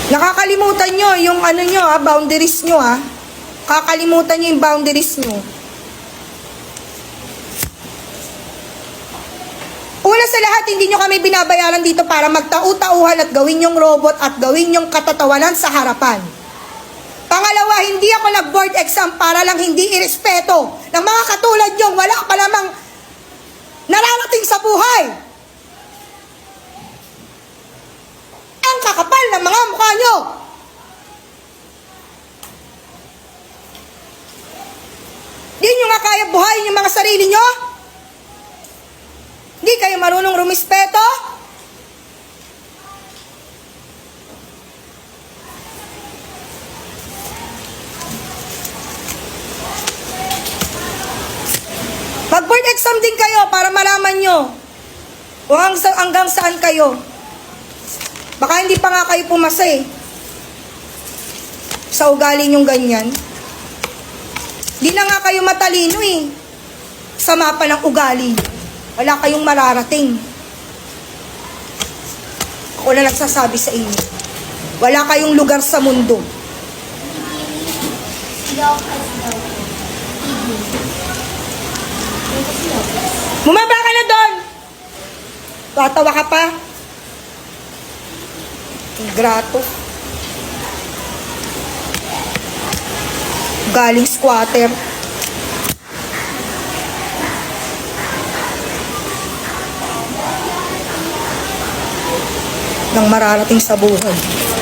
Nakakalimutan nyo yung ano nyo boundaries nyo Kakalimutan nyo yung boundaries nyo. Una sa lahat, hindi nyo kami binabayaran dito para magtau-tauhan at gawin yung robot at gawin yung katatawanan sa harapan. Pangalawa, hindi ako nag-board exam para lang hindi irespeto ng mga katulad nyo. Wala pa namang nararating sa buhay. Ang kakapal ng mga mukha nyo. Di nyo nga kaya buhayin yung mga sarili nyo? Hindi kayo marunong rumispeto? Mag-board exam din kayo para malaman nyo kung hanggang saan kayo. Baka hindi pa nga kayo pumasa sa ugali nyong ganyan. Di na nga kayo matalino sa mapa ng ugali. Wala kayong mararating. Ako na nagsasabi sa inyo. Wala kayong lugar sa mundo. Bumaba ka na doon. Tatawa ka pa. Ingrato. Galing squatter. Nang mararating sa buhay.